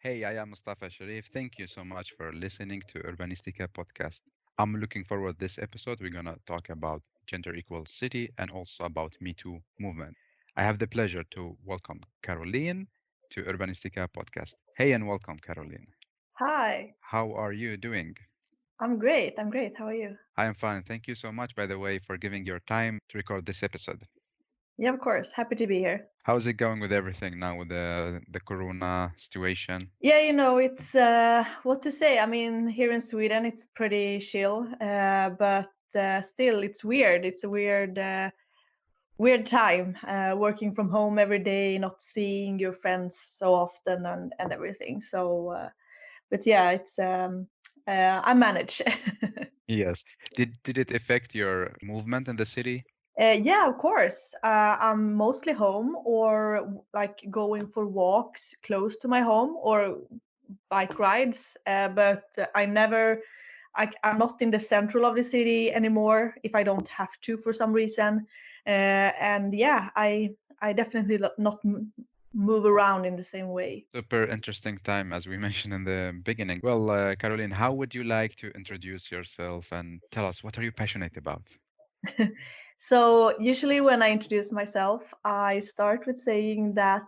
Hey, I am Mustafa Sharif. Thank you so much for listening to Urbanistica podcast. I'm looking forward this episode. We're gonna talk about gender equal city and also about Me Too movement. I have the pleasure to welcome Caroline to Urbanistica podcast. Hey and welcome, Caroline. Hi, How are you doing? I'm great. I'm great. How are you? I am fine. Thank you so much, by the way, for giving your time to record this episode. Yeah, of course. Happy to be here. How's it going with everything now with the corona situation? Yeah, it's what to say. I mean, here in Sweden, it's pretty chill, but still, it's weird. It's a weird time working from home every day, not seeing your friends so often, and everything. But yeah, it's I manage. Yes. Did it affect your movement in the city? Yeah, of course. I'm mostly home or like going for walks close to my home or bike rides. But I never, I'm not in the central of the city anymore if I don't have to for some reason. And yeah, I definitely not move around in the same way. Super interesting time, as we mentioned in the beginning. Well, Caroline, how would you like to introduce yourself and tell us what are you passionate about? So usually when I introduce myself, I start with saying that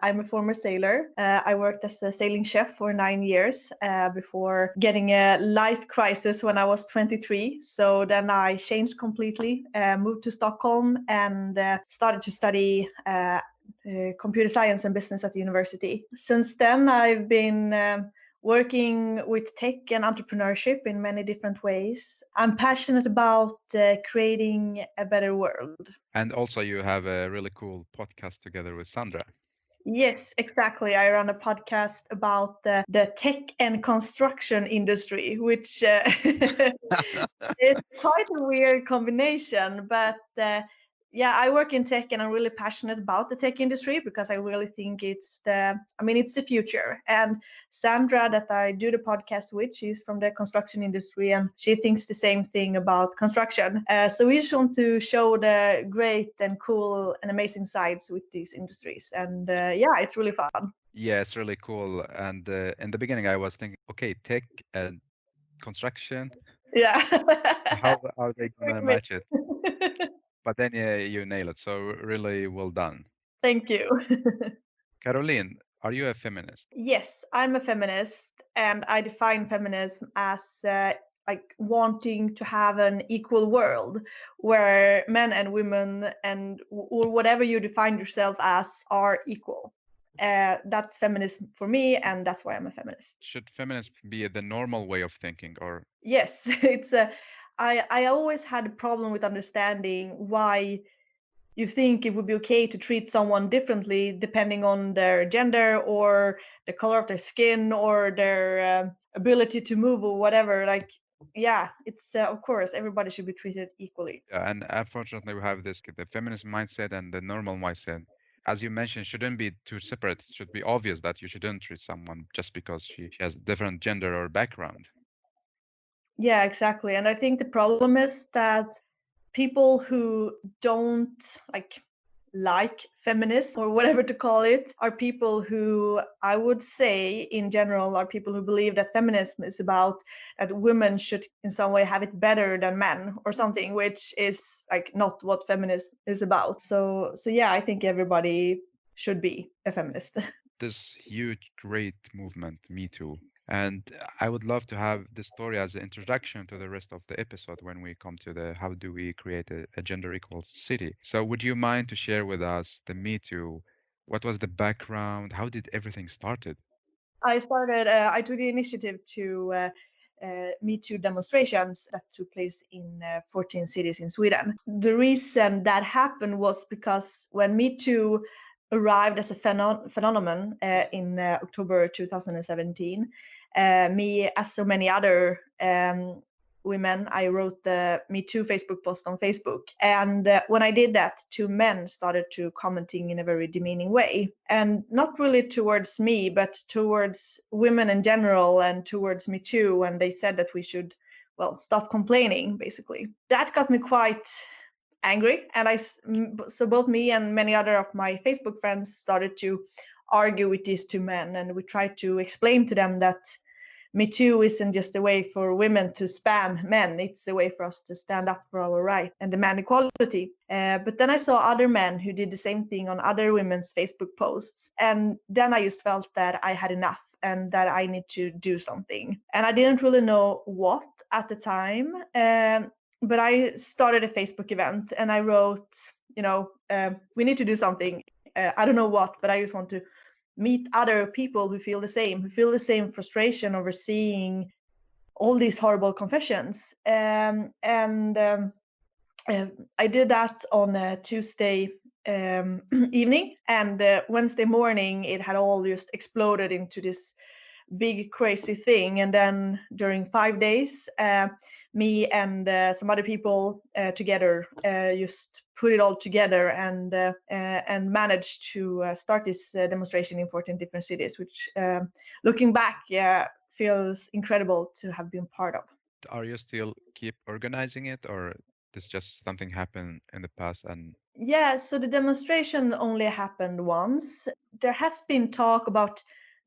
I'm a former sailor. I worked as a sailing chef for 9 years before getting a life crisis when I was 23. So then I changed completely, moved to Stockholm, and started to study computer science and business at the university. Since then, I've been working with tech and entrepreneurship in many different ways. I'm passionate about creating a better world. And also, you have a really cool podcast together with Sandra. Yes, exactly. I run a podcast about the tech and construction industry, which is quite a weird combination. But yeah, I work in tech and I'm really passionate about the tech industry because I really think it's the future. And Sandra, that I do the podcast with, she's from the construction industry and she thinks the same thing about construction. So we just want to show the great and cool and amazing sides with these industries. And yeah, it's really fun. Yeah, it's really cool. And in the beginning, I was thinking, okay, tech and construction, Yeah. how are they gonna Wait, match it? wait. But then, yeah, you nail it. So really well done. Thank you. Caroline, are you a feminist? Yes, I'm a feminist, and I define feminism as like wanting to have an equal world where men and women and or whatever you define yourself as are equal. That's feminism for me, and that's why I'm a feminist. Should feminism be the normal way of thinking, or Yes, it's a. I always had a problem with understanding why you think it would be okay to treat someone differently depending on their gender or the color of their skin or their ability to move or whatever. Like, yeah, it's of course everybody should be treated equally. yeah, and unfortunately, we have this the feminist mindset and the normal mindset. As you mentioned, shouldn't be too separate. It should be obvious that you shouldn't treat someone just because she has different gender or background. Yeah, exactly. And I think the problem is that people who don't like feminism or whatever to call it are people who I would say in general are people who believe that feminism is about that women should in some way have it better than men or something, which is like not what feminism is about. So yeah, I think everybody should be a feminist. This huge, great movement, Me Too. And I would love to have this story as an introduction to the rest of the episode when we come to the how do we create a gender equal city. So would you mind to share with us the Me Too? What was the background? How did everything started? I took the initiative to Me Too demonstrations that took place in 14 cities in Sweden. The reason that happened was because when Me Too arrived as a phenomenon in October 2017, me, as so many other women, I wrote the Me Too Facebook post on Facebook. And when I did that, two men started to commenting in a very demeaning way. And not really towards me, but towards women in general and towards me too. And they said that we should, well, stop complaining, basically. That got me quite angry. And so both me and many other of my Facebook friends started to argue with these two men, and we tried to explain to them that Metoo isn't just a way for women to spam men. It's a way for us to stand up for our right and demand equality. But then I saw other men who did the same thing on other women's Facebook posts. And then I just felt that I had enough and that I need to do something. And I didn't really know what at the time. But I started a Facebook event and I wrote, we need to do something. I don't know what, but I just want to meet other people who feel the same frustration over seeing all these horrible confessions. I did that on a Tuesday evening, and Wednesday morning it had all just exploded into this big crazy thing. And then during 5 days, me and some other people together just put it all together and managed to start this demonstration in 14 different cities, which looking back, feels incredible to have been part of. Are you still keep organizing it, or this just something happened in the past and Yeah, so the demonstration only happened once. There has been talk about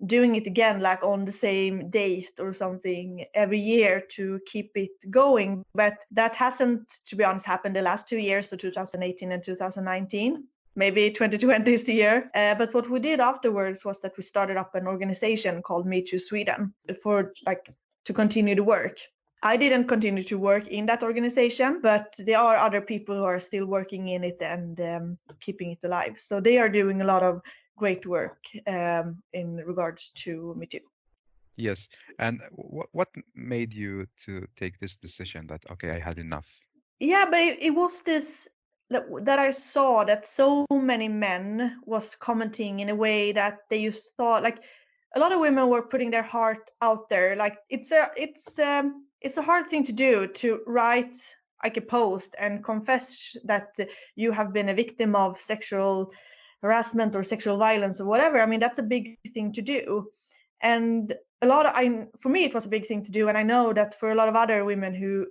doing it again, like on the same date or something every year to keep it going. But that hasn't, to be honest, happened the last 2 years, so 2018 and 2019. Maybe 2020 is the year. But what we did afterwards was that we started up an organization called Metoo Sweden for to continue the work. I didn't continue to work in that organization, but there are other people who are still working in it and keeping it alive. So they are doing a lot of great work in regards to Me Too. yes? And what made you to take this decision that okay, I had enough? Yeah, but it was this that I saw that so many men was commenting in a way that they just thought like a lot of women were putting their heart out there. Like it's a hard thing to do, to write like a post and confess that you have been a victim of sexual harassment or sexual violence or whatever. I mean, that's a big thing to do. And for me it was a big thing to do, and I know that for a lot of other women who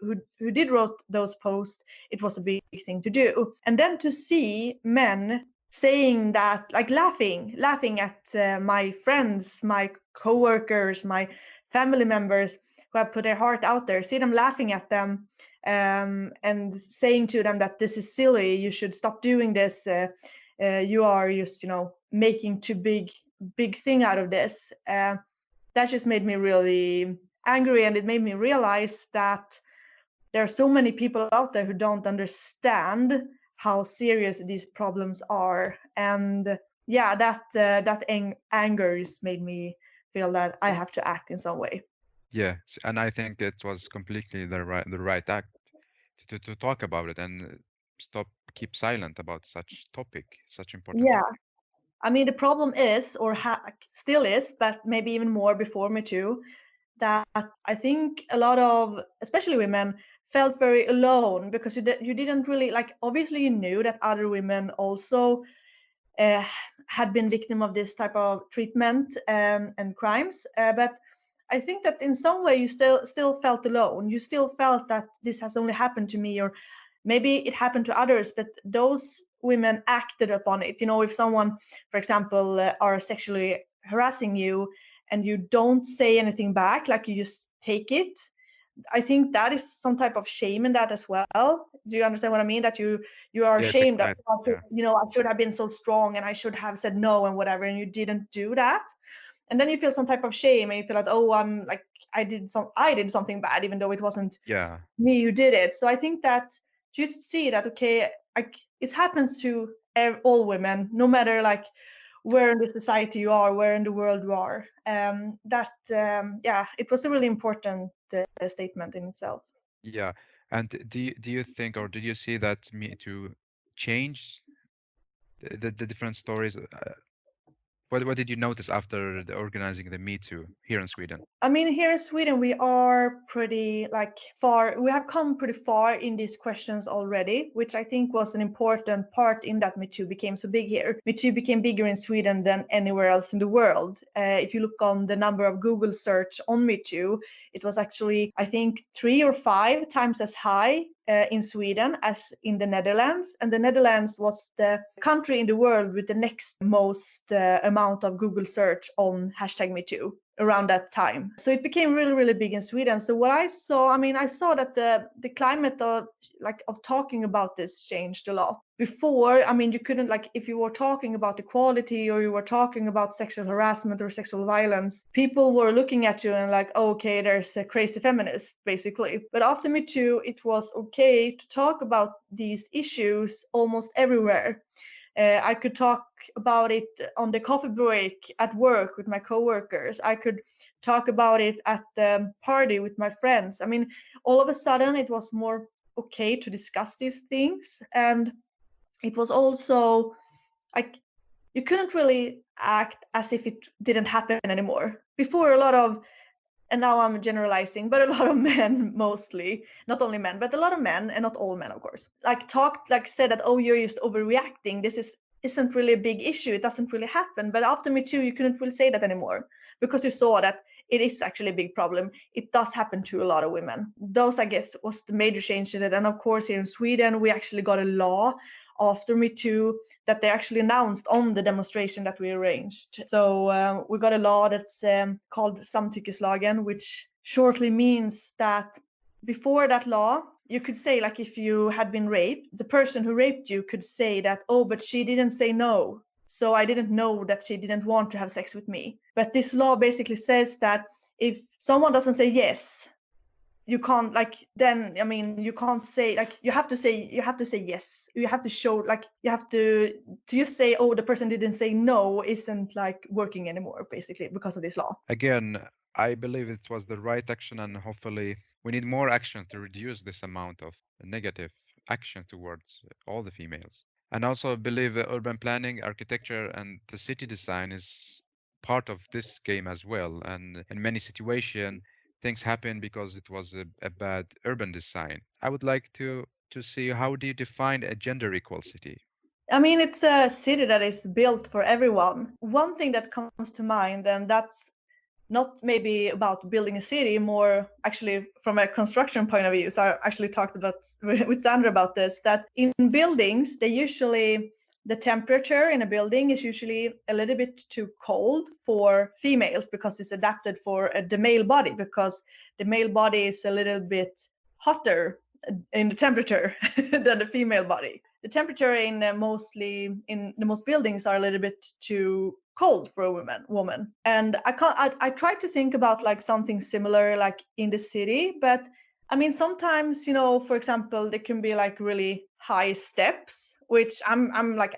did wrote those posts, it was a big thing to do. And then to see men saying that, like laughing at my friends, my coworkers, my family members who have put their heart out there, see them laughing at them and saying to them that this is silly, you should stop doing this, you are just making too big thing out of this. That just made me really angry, and it made me realize that there are so many people out there who don't understand how serious these problems are. And yeah, that anger just made me feel that I have to act in some way. Yeah, and I think it was completely the right act to talk about it and keep silent about such topic, such important Yeah, topic. I mean the problem is, or still is, but maybe even more before Me Too, that I think a lot of, especially women, felt very alone because you didn't really like. Obviously, you knew that other women also uh, had been victim of this type of treatment and crimes, but I think that in some way you still felt alone. You still felt that this has only happened to me, or maybe it happened to others, but those women acted upon it. If someone, for example, are sexually harassing you and you don't say anything back, like you just take it, I think that is some type of shame in that as well. Do you understand what I mean? That you are Yes, ashamed of, exactly. Yeah. I should have been so strong and I should have said no and whatever, and you didn't do that. And then you feel some type of shame and you feel like, oh, I'm like, I did something bad, even though it wasn't Yeah. me who did it. So I think that just see that, okay, like it happens to all women, no matter like where in the society you are, where in the world you are. It was a really important statement in itself. Yeah. And do you think, or did you see that Me Too change the different stories? What did you notice after the organizing the Me Too here in Sweden? I mean, here in Sweden, we are pretty like far. We have come pretty far in these questions already, which I think was an important part in that Me Too became so big here. Me Too became bigger in Sweden than anywhere else in the world. If you look on the number of Google search on Me Too, it was actually, I think, 3 or 5 times as high in Sweden as in the Netherlands, and the Netherlands was the country in the world with the next most amount of Google search on #MeToo around that time. So it became really, really big in Sweden. So what I saw, I saw that the climate of talking about this changed a lot. Before, you couldn't, like, if you were talking about equality or you were talking about sexual harassment or sexual violence, people were looking at you and like, oh, okay, there's a crazy feminist, basically. But after Me Too, it was okay to talk about these issues almost everywhere. I could talk about it on the coffee break at work with my coworkers. I could talk about it at the party with my friends. All of a sudden, it was more okay to discuss these things. And it was also like you couldn't really act as if it didn't happen anymore. Before, a lot of, and now I'm generalizing, but a lot of men, mostly, not only men, but a lot of men, and not all men, of course, said that, oh, you're just overreacting. Isn't really a big issue. It doesn't really happen. But after Me Too, you couldn't really say that anymore because you saw that it is actually a big problem. It does happen to a lot of women. Those, I guess, was the major change in it. And of course, here in Sweden, we actually got a law after Me Too that they actually announced on the demonstration that we arranged. So we got a law that's called Samtyckeslagen, which shortly means that before that law, you could say, like, if you had been raped, the person who raped you could say that, oh, but she didn't say no, so I didn't know that she didn't want to have sex with me. But this law basically says that if someone doesn't say yes, you can't, you can't say, you have to say yes. You have to show, you have to just say, oh, the person didn't say no isn't working anymore, basically, because of this law. Again, I believe it was the right action, and hopefully we need more action to reduce this amount of negative action towards all the females. And also believe urban planning, architecture, and the city design is part of this game as well. And in many situations, things happen because it was a bad urban design. I would like to see, how do you define a gender equal city? It's a city that is built for everyone. One thing that comes to mind, and that's not maybe about building a city, more actually from a construction point of view. So I actually talked about with Sandra about this, that in buildings, the temperature in a building is usually a little bit too cold for females because it's adapted for the male body, because the male body is a little bit hotter in the temperature than the female body. The temperature in the most buildings are a little bit too cold for a woman. And I try to think about something similar in the city, but sometimes, for example, there can be really high steps, which I'm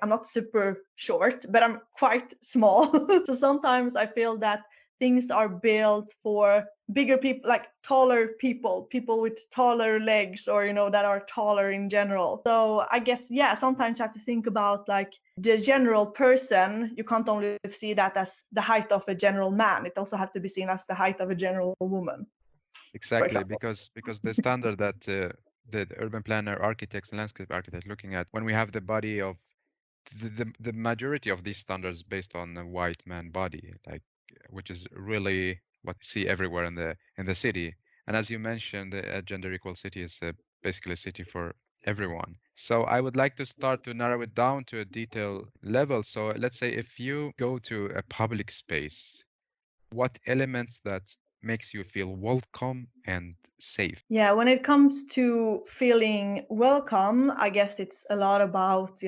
not super short, but I'm quite small. So sometimes I feel that things are built for bigger people, taller people with taller legs, or that are taller in general. So I guess, yeah, sometimes you have to think about the general person. You can't only see that as the height of a general man. It also has to be seen as the height of a general woman. Exactly, because the standard that the urban planner, architects, and landscape architects looking at, when we have the body of the majority of these standards based on a white man body, which is really what we see everywhere in the city. And as you mentioned, a gender equal city is basically a city for everyone. So I would like to start to narrow it down to a detail level. So let's say if you go to a public space, what elements that makes you feel welcome and safe? Yeah, when it comes to feeling welcome, I guess it's a lot about,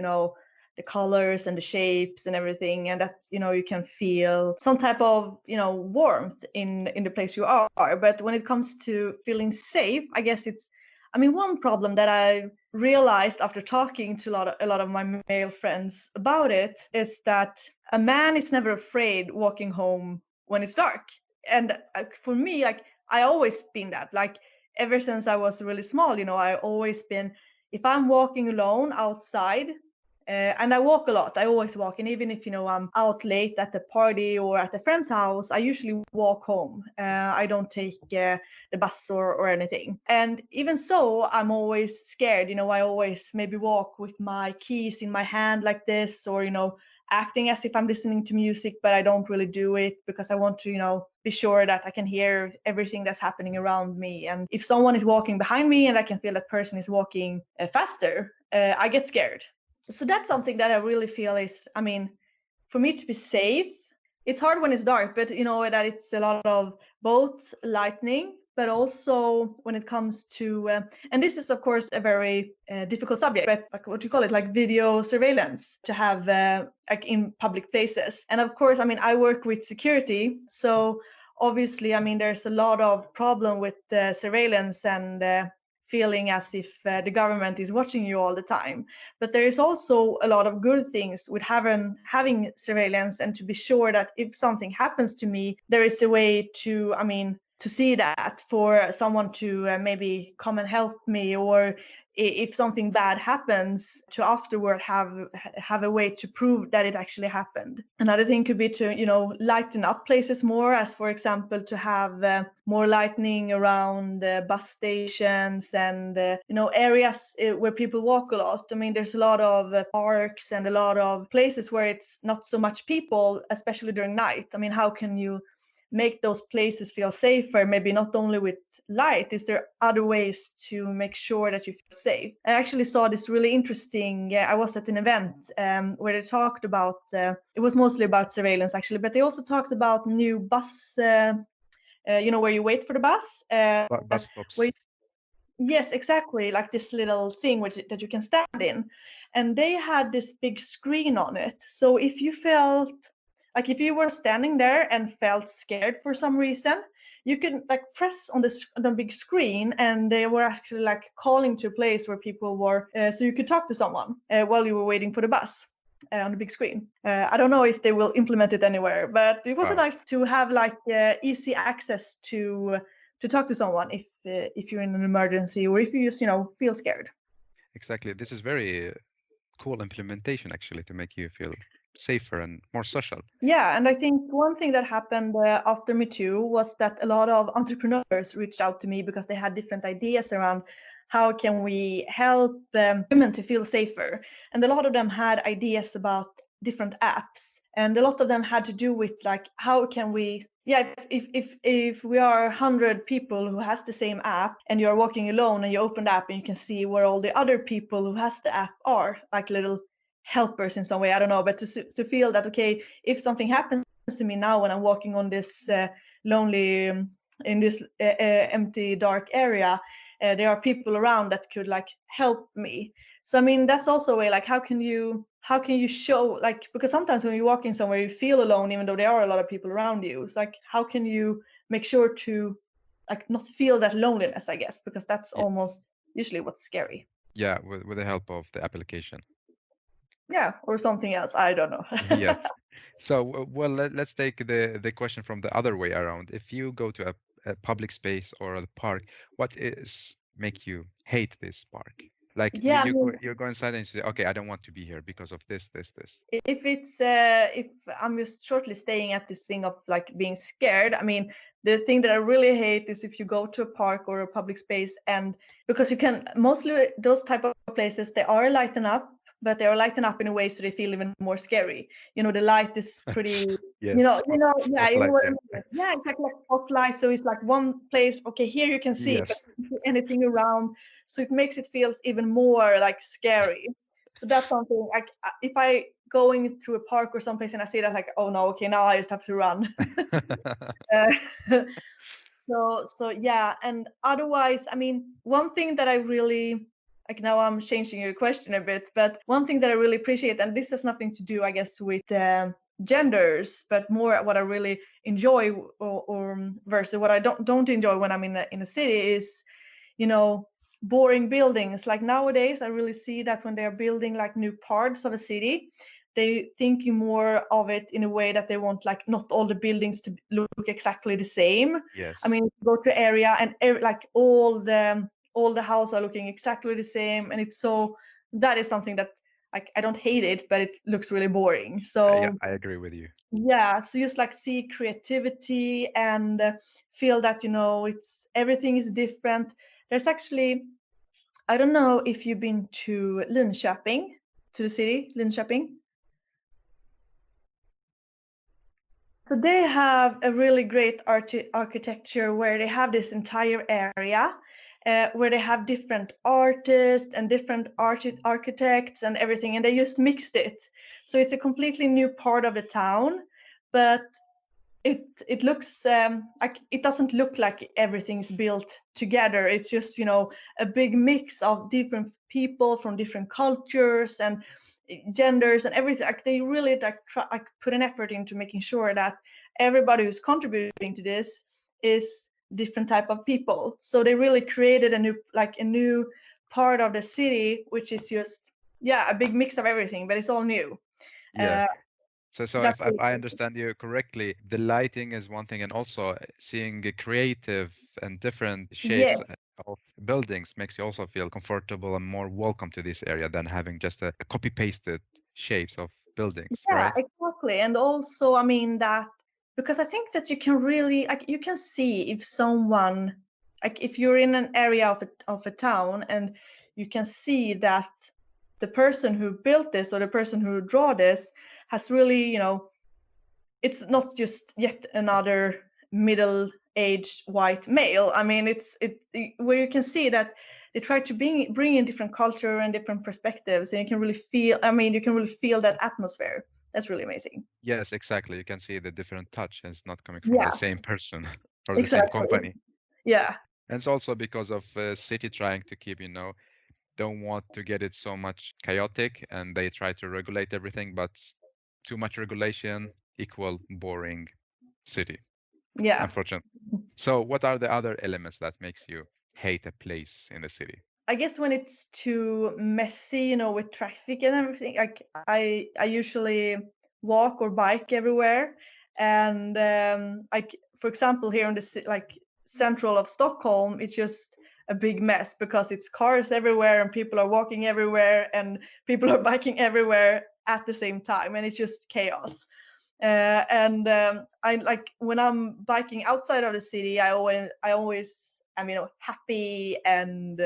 the colors and the shapes and everything, and that, you can feel some type of, warmth in the place you are. But when it comes to feeling safe, I guess it's, one problem that I realized after talking to a lot of my male friends about it is that a man is never afraid walking home when it's dark. And for me, I always been that, ever since I was really small, I always been, if I'm walking alone outside, and I walk a lot, I always walk. And even if, I'm out late at the party or at a friend's house, I usually walk home. I don't take the bus or anything. And even so, I'm always scared. I always maybe walk with my keys in my hand like this, or, acting as if I'm listening to music, but I don't really do it because I want to, be sure that I can hear everything that's happening around me. And if someone is walking behind me and I can feel that person is walking faster, I get scared. So that's something that I really feel is, for me to be safe, it's hard when it's dark, but that it's a lot of both lightning, but also when it comes to, and this is of course a very difficult subject, but like what you call it, like video surveillance to have like in public places. And of course, I work with security, so obviously, there's a lot of problem with surveillance and feeling as if the government is watching you all the time. But there is also a lot of good things with having surveillance, and to be sure that if something happens to me, there is a way to, to see that, for someone to maybe come and help me, or if something bad happens, to afterward have a way to prove that it actually happened. Another thing could be to lighten up places more, as for example to have more lighting around bus stations and areas where people walk a lot. There's a lot of parks and a lot of places where it's not so much people, especially during night. How can you make those places feel safer? Maybe not only with light. Is there other ways to make sure that you feel safe? I actually saw this really interesting, I was at an event where they talked about, it was mostly about surveillance actually, but they also talked about new bus, where you wait for the bus. Bus stops. Yes, exactly, like this little thing that you can stand in. And they had this big screen on it. So if you felt, like if you were standing there and felt scared for some reason, you could like press on the big screen, and they were actually like calling to a place where people were, so you could talk to someone while you were waiting for the bus on the big screen. I don't know if they will implement it anywhere, but it was nice to have like easy access to talk to someone if you're in an emergency, or if you just feel scared. Exactly. This is very cool implementation actually, to make you feel safer and more social. Yeah, and I think one thing that happened after Metoo was that a lot of entrepreneurs reached out to me because they had different ideas around how can we help women to feel safer. And a lot of them had ideas about different apps, and a lot of them had to do with like, how can we, if we are 100 people who has the same app, and you're walking alone and you open the app and you can see where all the other people who has the app are, like little helpers in some way, I don't know, but to feel that, okay, if something happens to me now when I'm walking on this lonely in this empty dark area, there are people around that could like help me. So that's also a way, like how can you show, like, because sometimes when you're walking somewhere you feel alone even though there are a lot of people around you. It's like, how can you make sure to like not feel that loneliness, I guess, because that's almost usually what's scary. Yeah, with the help of the application. Yeah, or something else, I don't know. Yes. So, well, let's take the question from the other way around. If you go to a public space or a park, what is make you hate this park? Like Yeah, you go inside and you say, okay, I don't want to be here because of this. if it's if I'm just shortly staying at this thing of like being scared, the thing that I really hate is if you go to a park or a public space, and because you can mostly those type of places, they are lighten up, but they are lighten up in a way so they feel even more scary. The light is pretty, Yes, yeah, spotlight, what I yeah. mean. Yeah, it's like spotlight. So it's like one place, okay, here you can see, but Yes. you can't see anything around. So it makes it feels even more like scary. So that's something like if I going through a park or someplace and I see that, like, oh no, okay, now I just have to run. uh, so yeah, and otherwise, one thing that I really like, now I'm changing your question a bit, but one thing that I really appreciate, and this has nothing to do, I guess, with genders, but more what I really enjoy, or versus what I don't enjoy when I'm in a city is, boring buildings. Like nowadays, I really see that when they're building like new parts of a city, they thinking more of it in a way that they want like not all the buildings to look exactly the same. Yes. Go to area and like all the houses are looking exactly the same, and it's so, that is something that, like, I don't hate it, but it looks really boring. So Yeah, I agree with you. yeah, so just like see creativity and feel that it's everything is different. There's actually, I don't know if you've been to Linköping, to the city Linköping. So they have a really great architecture where they have this entire area where they have different artists and different architects and everything, and they just mixed it. So it's a completely new part of the town, but it looks like it doesn't look like everything's built together. It's just a big mix of different people from different cultures and genders and everything. Like they really like put an effort into making sure that everybody who's contributing to this is different type of people. So they really created a new part of the city, which is just a big mix of everything, but it's all new. Yeah. Uh, So that's if I understand you correctly, the lighting is one thing, and also seeing creative and different yeah. shapes of buildings makes you also feel comfortable and more welcome to this area than having just a copy-pasted shapes of buildings, Yeah, right? exactly. And also, I mean that because I think that you can really like you can see if someone like if you're in an area of a town and you can see that the person who built this or the person who draw this has really, it's not just yet another middle-aged white male. I mean, where you can see that they try to bring in different culture and different perspectives, and you can really feel. I mean, you can really feel that atmosphere. That's really amazing. Yes, exactly. You can see the different touch, and it's not coming from the Yeah, same person or the same exactly. company. Yeah, And it's also because of city trying to keep, don't want to get it so much chaotic, and they try to regulate everything, but too much regulation equal boring city, yeah. unfortunately. So what are the other elements that makes you hate a place in the city? I guess when it's too messy, with traffic and everything, like I usually walk or bike everywhere, and like for example here in the like central of Stockholm, it's just a big mess because it's cars everywhere and people are walking everywhere and people are biking everywhere at the same time, and it's just chaos. And I like when I'm biking outside of the city, I always am happy and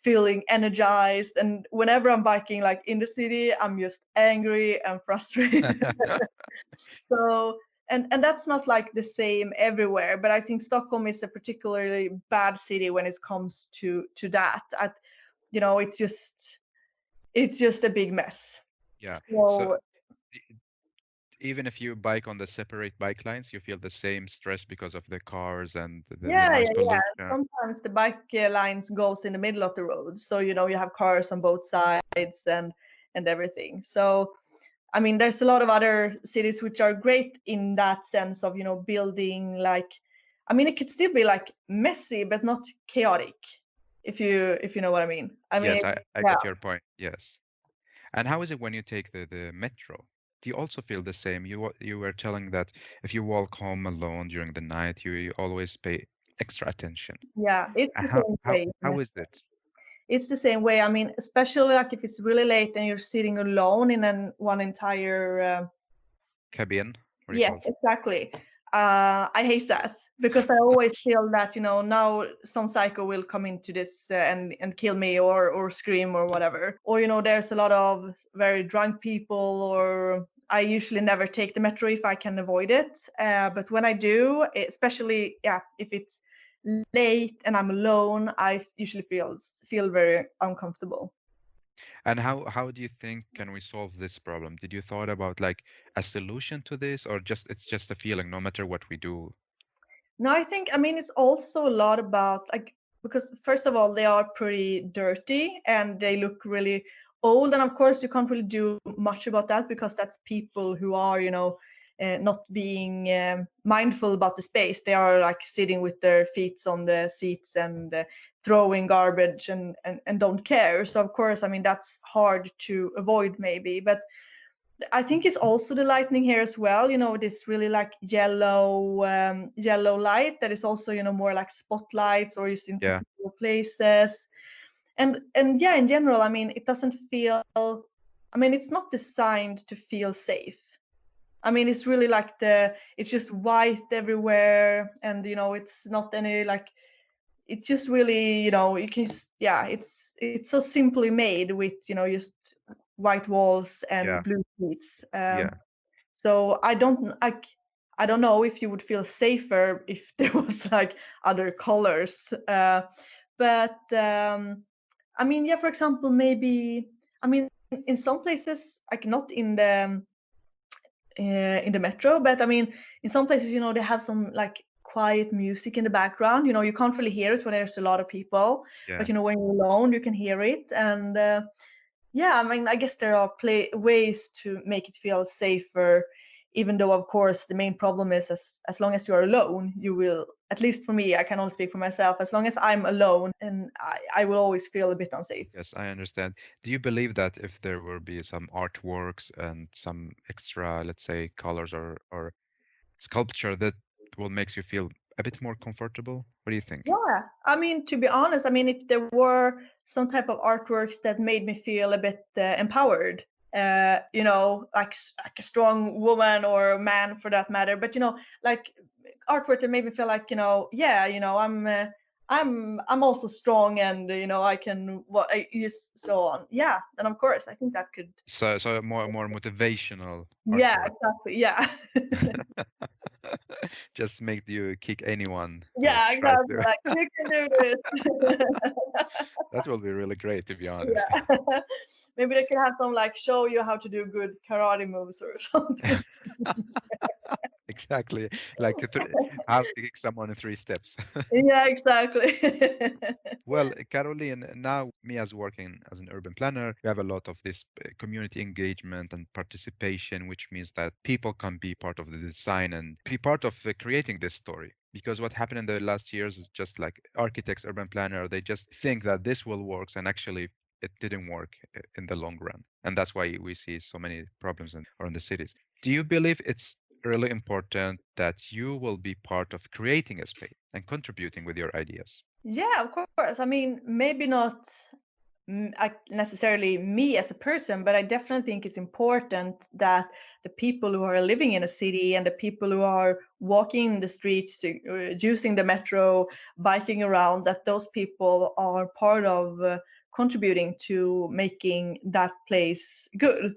feeling energized. And whenever I'm biking like in the city, I'm just angry and frustrated. So and that's not like the same everywhere, but I think Stockholm is a particularly bad city when it comes to that. It's just a big mess. Yeah. So So e- even if you bike on the separate bike lines, you feel the same stress because of the cars and the yeah, noise yeah, yeah. pollution. Sometimes the bike lines goes in the middle of the road, so you have cars on both sides and everything. So I mean, there's a lot of other cities which are great in that sense of building like. I mean, it could still be like messy, but not chaotic. If you know what I mean. I mean, Yes, I yeah, get your point. Yes. And how is it when you take the metro? Do you also feel the same? You were telling that if you walk home alone during the night, you always pay extra attention. yeah. It's the How same how way. how is it? It's the same way. I mean, especially like if it's really late and you're sitting alone in one entire Cabin? What do you yeah, call it? exactly. I hate that because I always feel that now some psycho will come into this and kill me or scream or whatever. Or there's a lot of very drunk people. Or I usually never take the metro if I can avoid it. But when I do, especially if it's late and I'm alone, I usually feel very uncomfortable. And how do you think can we solve this problem? Did you thought about like a solution to this, or just it's just a feeling no matter what we do? No, I mean, it's also a lot about like, because first of all, they are pretty dirty and they look really old. And of course, you can't really do much about that because that's people who are, not being mindful about the space. They are like sitting with their feet on the seats and throwing garbage and don't care. So, of course, I mean, that's hard to avoid maybe. But I think it's also the lightning here as well. This really like yellow light that is also more like spotlights or used in Yeah, particular places. And yeah, in general, I mean, it doesn't feel. I mean, it's not designed to feel safe. I mean, it's really like it's just white everywhere, and it's not any like. It's just really, you can just, yeah, it's so simply made with just white walls yeah, and blue sheets. yeah. So I don't like. I don't know if you would feel safer if there was like other colors. But I mean, yeah, for example, maybe, I mean, in some places, like not in the metro, but I mean, in some places, you know, they have some like quiet music in the background. You know, you can't really hear it when there's a lot of people, but Yeah. you know, when you're alone, you can hear it. And yeah, I mean, I guess there are ways to make it feel safer, even though, of course, the main problem is as long as you are alone, you will, at least for me, I can only speak for myself, as long as I'm alone, and I will always feel a bit unsafe. Yes, I understand. Do you believe that if there will be some artworks and some extra, let's say, colors or sculpture that will makes you feel a bit more comfortable? What do you think? Yeah, I mean, to be honest, I mean, if there were some type of artworks that made me feel a bit empowered, you know, like like a strong woman or a man for that matter, but you know, like artwork that made me feel like, you know, yeah, you know, I'm also strong, and you know, I can what I just so on. Yeah, then of course, I think that could. So more motivational Yeah, artwork. exactly. Yeah. Just make you kick anyone who Yeah, tries exactly. to. Like you can do this. That will be really great, to be honest. Yeah. Maybe they can have some like show you how to do good karate moves or something. Exactly. Like how to kick someone in 3 steps. Yeah, exactly. Well, Caroline, now me as working as an urban planner, we have a lot of this community engagement and participation, which means that people can be part of the design and be part of creating this story. Because what happened in the last years is just like architects, urban planner, they just think that this will work, and actually it didn't work in the long run. And that's why we see so many problems around the cities. Do you believe it's really important that you will be part of creating a space and contributing with your ideas? Yeah, of course. I mean, maybe not necessarily me as a person, but I definitely think it's important that the people who are living in a city and the people who are walking in the streets, using the metro, biking around, that those people are part of contributing to making that place good.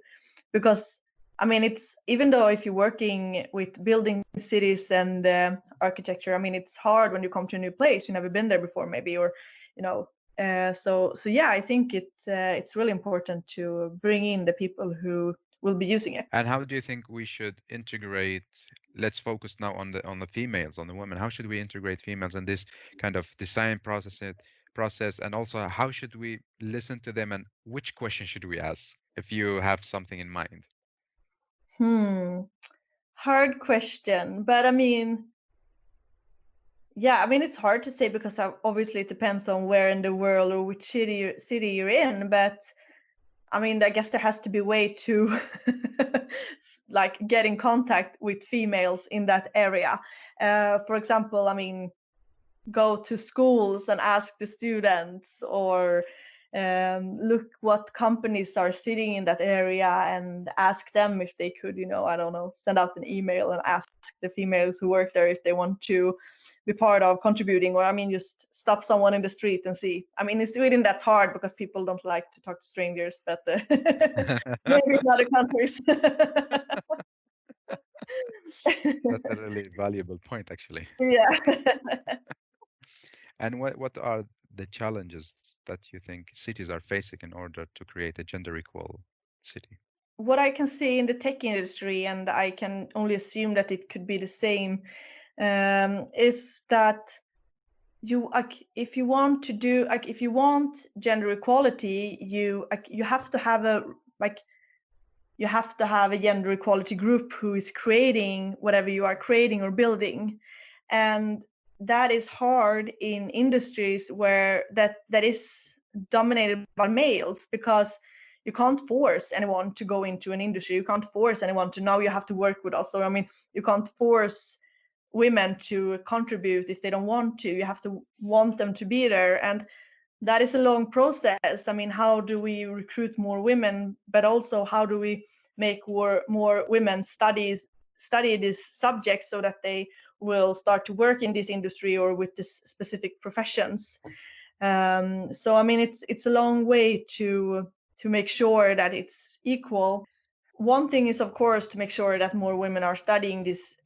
Because I mean, it's even though if you're working with building cities and architecture, I mean, it's hard when you come to a new place. You've never been there before, maybe, or you know. So yeah, I think it's really important to bring in the people who will be using it. And how do you think we should integrate? Let's focus now on the females, on the women. How should we integrate females in this kind of design process, and also how should we listen to them, and which question should we ask if you have something in mind? Hmm, hard question, but I mean, yeah, I mean, it's hard to say because obviously it depends on where in the world or which city you're in. But I mean, I guess there has to be a way to like get in contact with females in that area. For example, I mean, go to schools and ask the students, or look what companies are sitting in that area and ask them if they could, you know, I don't know, send out an email and ask the females who work there if they want to be part of contributing. Or I mean, just stop someone in the street and see. I mean, in Sweden that's hard because people don't like to talk to strangers, but maybe in other countries. That's a really valuable point, actually. Yeah. And what are the challenges that you think cities are facing in order to create a gender equal city? What I can see in the tech industry, and I can only assume that it could be the same, is that you like if you want to do like if you want gender equality, you have to have a like you have to have a gender equality group who is creating whatever you are creating or building. And that is hard in industries where that is dominated by males, because you can't force anyone to go into an industry. You can't force anyone to, now you have to work with us. So I mean, you can't force women to contribute if they don't want to. You have to want them to be there, and that is a long process. I mean, how do we recruit more women, but also how do we make more women study this subject so that they will start to work in this industry or with this specific professions. So I mean, it's a long way to make sure that it's equal. one thing is, of course, to make sure that more women are studying this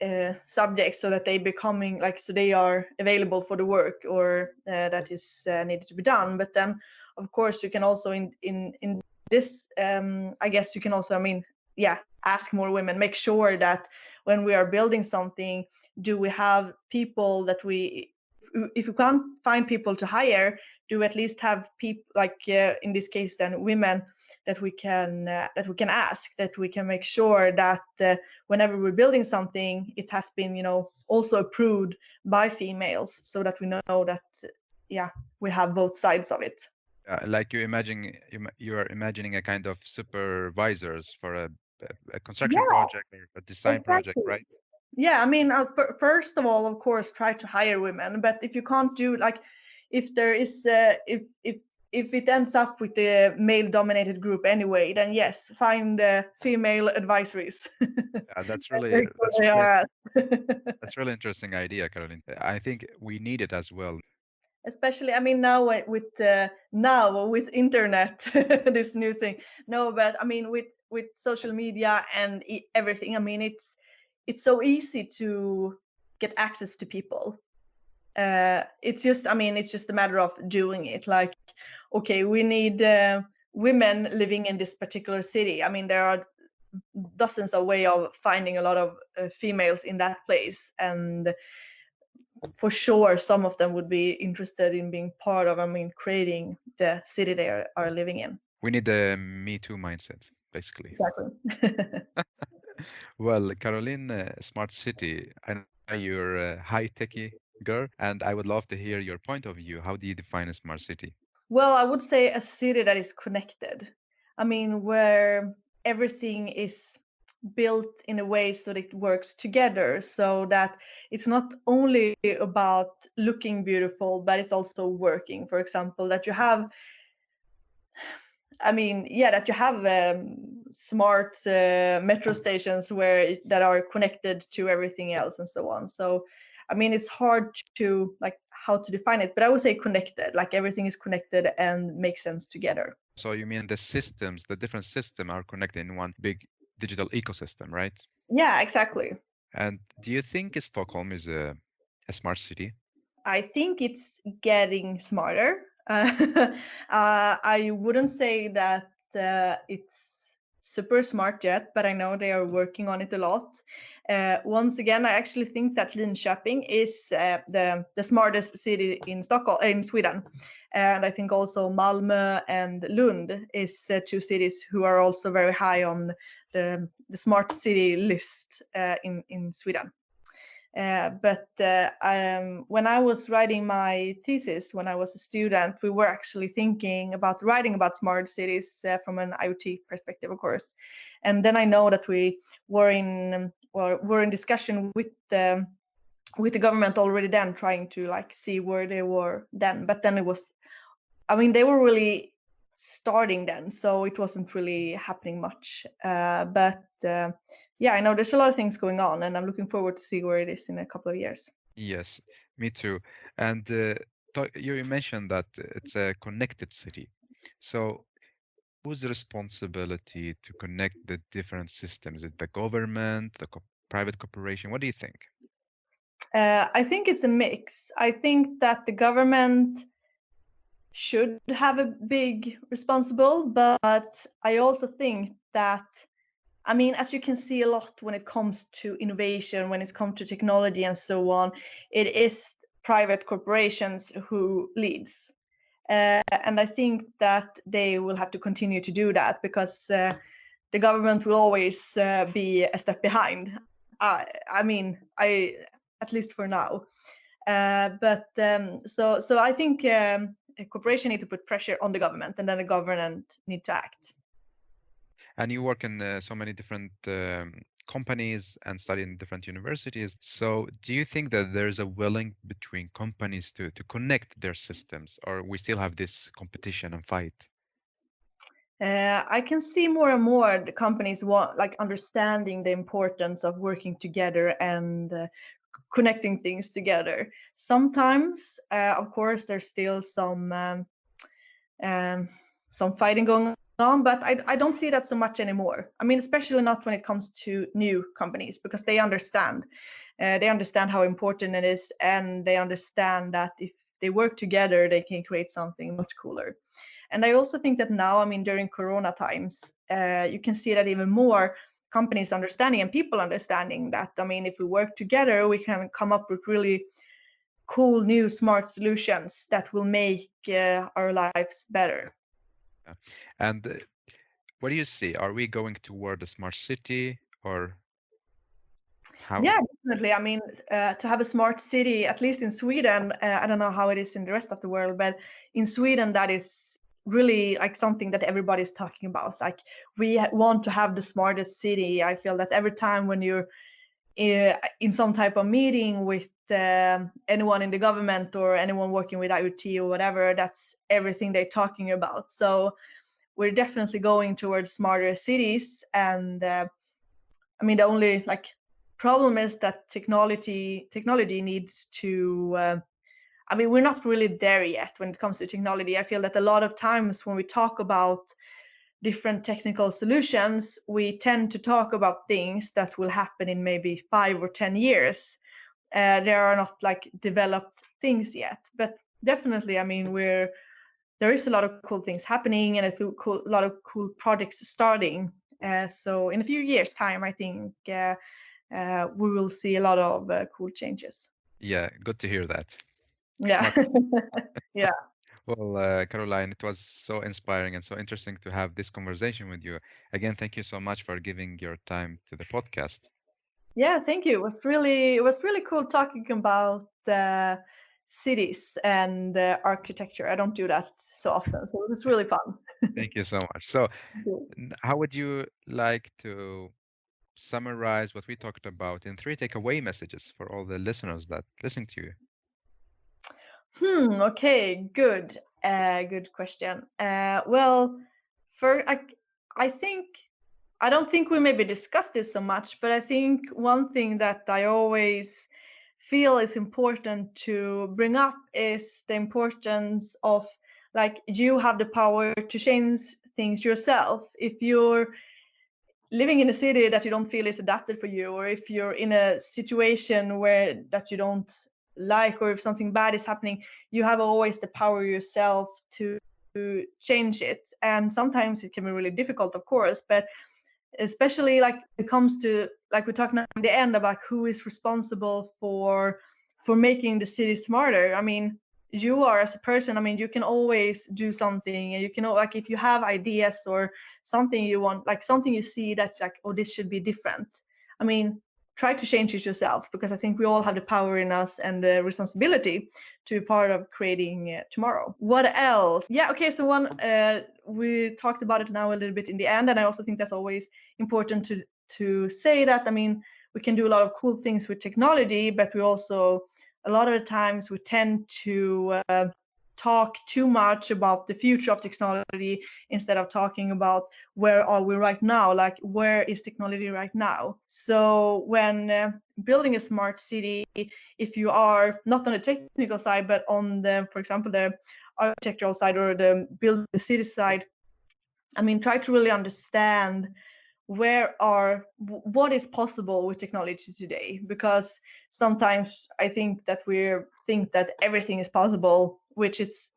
subject, so that they becoming like, so they are available for the work or that is needed to be done. But then, of course, you can also in this, I guess you can also, I mean, yeah, ask more women. Make sure that when we are building something, do we have people that we, if we can't find people to hire, do we at least have people like in this case then women that we can ask, that we can make sure that whenever we're building something, it has been, you know, also approved by females, so that we know that yeah, we have both sides of it. Like you are imagining a kind of supervisors for a construction Yeah, project or a design project, exactly. right? Yeah, I mean, first of all, of course, try to hire women. But if you can't do, like, if there is, if it ends up with the male-dominated group anyway, then yes, find female advisories. Yeah, Make sure they are at. that's really interesting idea, Caroline. I think we need it as well. Especially, I mean, now with internet, this new thing. No, but I mean, with social media and everything, I mean, it's so easy to get access to people. It's just, I mean, it's just a matter of doing it. Like, okay, we need women living in this particular city. I mean, there are dozens of way of finding a lot of females in that place, and for sure some of them would be interested in being part of, I mean, creating the city they are living in. We need the Me Too mindset, basically. Exactly. Well, Caroline, smart city. I know you're a high-techy girl, and I would love to hear your point of view. How do you define a smart city? Well, I would say a city that is connected. I mean, where everything is built in a way so that it works together, so that it's not only about looking beautiful, but it's also working. For example, that you have, I mean, yeah, that you have smart metro stations that are connected to everything else and so on. So, I mean, it's hard to like how to define it, but I would say connected, like everything is connected and makes sense together. So you mean the systems, the different systems are connected in one big digital ecosystem, right? Yeah, exactly. And do you think Stockholm is a smart city? I think it's getting smarter. I wouldn't say that it's super smart yet, but I know they are working on it a lot. Once again, I actually think that Linköping is the smartest city in Stockholm, in Sweden, and I think also Malmö and Lund is two cities who are also very high on the smart city list in Sweden. But when I was writing my thesis, when I was a student, we were actually thinking about writing about smart cities from an IoT perspective, of course. And then I know that we were in discussion with the government already then, trying to like see where they were then. But then it was, I mean, they were really starting then, so it wasn't really happening much. But yeah, I know there's a lot of things going on, and I'm looking forward to see where it is in a couple of years. Yes, me too. And you mentioned that it's a connected city. So whose responsibility to connect the different systems? Is it the government, the private corporation? What do you think? I think it's a mix. I think that the government should have a big responsible, but I also think that, I mean, as you can see a lot when it comes to innovation, when it comes to technology and so on, it is private corporations who leads. And I think that they will have to continue to do that, because the government will always be a step behind. I mean, at least for now. But so I think a corporation need to put pressure on the government, and then the government need to act. And you work in so many different companies and study in different universities. So do you think that there's a willing between companies to connect their systems, or we still have this competition and fight? I can see more and more the companies want, like, understanding the importance of working together and connecting things together. Sometimes, of course, there's still some fighting going on, but I don't see that so much anymore. I mean, especially not when it comes to new companies, because they understand. They understand how important it is, and they understand that if they work together, they can create something much cooler. And I also think that now, I mean, during Corona times, you can see that even more companies understanding and people understanding that, I mean, if we work together, we can come up with really cool new smart solutions that will make our lives better. Yeah. And what do you see? Are we going toward a smart city, or how? Yeah, definitely. I mean, to have a smart city, at least in Sweden, I don't know how it is in the rest of the world, but in Sweden, that is really like something that everybody's talking about. Like, we want to have the smartest city. I feel that every time when you're in some type of meeting with anyone in the government or anyone working with IoT or whatever, that's everything they're talking about. So we're definitely going towards smarter cities. And I mean, the only like problem is that technology needs to. I mean, we're not really there yet when it comes to technology. I feel that a lot of times when we talk about different technical solutions, we tend to talk about things that will happen in maybe 5 or 10 years. There are not like developed things yet, but definitely, I mean, there is a lot of cool things happening and a lot of cool projects starting. So in a few years' time, I think we will see a lot of cool changes. Yeah, good to hear that. Yeah. Smart. Yeah. Well, Caroline, it was so inspiring and so interesting to have this conversation with you. Again, thank you so much for giving your time to the podcast. Yeah, thank you. It was really cool talking about cities and architecture. I don't do that so often, so it was really fun. Thank you so much. So, how would you like to summarize what we talked about in 3 takeaway messages for all the listeners that listen to you? Okay, good. Good question. Well, for I think I don't think we maybe discussed this so much, but I think one thing that I always feel is important to bring up is the importance of like you have the power to change things yourself. If you're living in a city that you don't feel is adapted for you, or if you're in a situation where that you don't like, or if something bad is happening, you have always the power yourself to change it. And sometimes it can be really difficult, of course, but especially like it comes to like we talked now in the end about who is responsible for making the city smarter. I mean, you are as a person. I mean, you can always do something, and you can like if you have ideas or something you want, like something you see that's like, oh, this should be different. I mean, try to change it yourself, because I think we all have the power in us and the responsibility to be part of creating tomorrow. What else? Yeah, okay, so one we talked about it now a little bit in the end, and I also think that's always important to say that, I mean, we can do a lot of cool things with technology, but we also a lot of the times we tend to talk too much about the future of technology instead of talking about where are we right now, like where is technology right now. So when building a smart city, if you are not on the technical side but on the, for example, the architectural side or the build the city side, I mean, try to really understand what is possible with technology today, because sometimes I think that we think that everything is possible, which is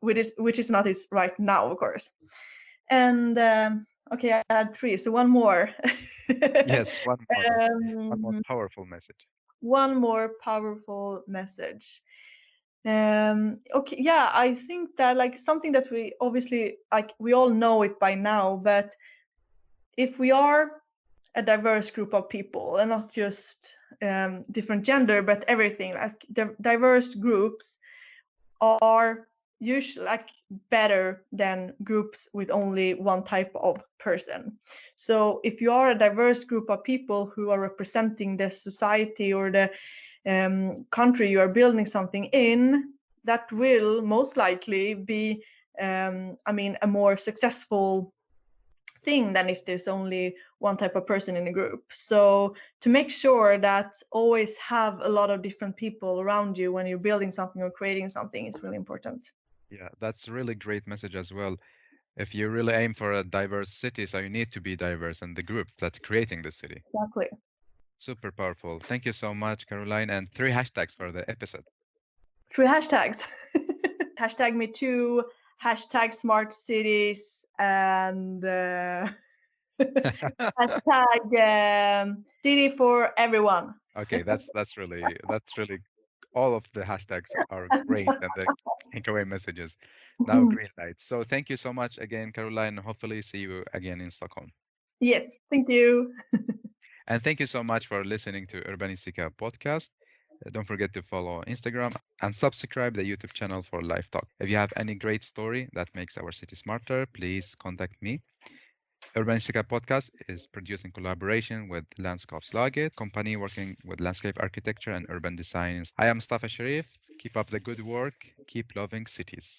not is right now, of course. And okay, I had 3, so one more. Yes, one more um, powerful message. one more powerful message. Okay, yeah, I think that like something that we obviously like we all know it by now, but if we are a diverse group of people and not just different gender but everything, like diverse groups are usually like better than groups with only one type of person. So if you are a diverse group of people who are representing the society or the country you are building something in, that will most likely be I mean a more successful thing than if there's only one type of person in a group. So to make sure that always have a lot of different people around you when you're building something or creating something is really important. Yeah, that's a really great message as well. If you really aim for a diverse city, so you need to be diverse in the group that's creating the city. Exactly. Super powerful. Thank you so much, Caroline. And 3 hashtags for the episode. 3 hashtags. Hashtag me too, hashtag smart cities, and hashtag city for everyone. Okay, that's really all of the hashtags are great and the takeaway messages. Now green lights. So thank you so much again, Caroline. Hopefully see you again in Stockholm. Yes, thank you. And thank you so much for listening to Urbanistica podcast. Don't forget to follow Instagram and subscribe the YouTube channel for live talk. If you have any great story that makes our city smarter, please contact me. Urbanistica podcast is produced in collaboration with Landskapslaget, company working with landscape architecture and urban design. I am Mustafa Sharif. Keep up the good work. Keep loving cities.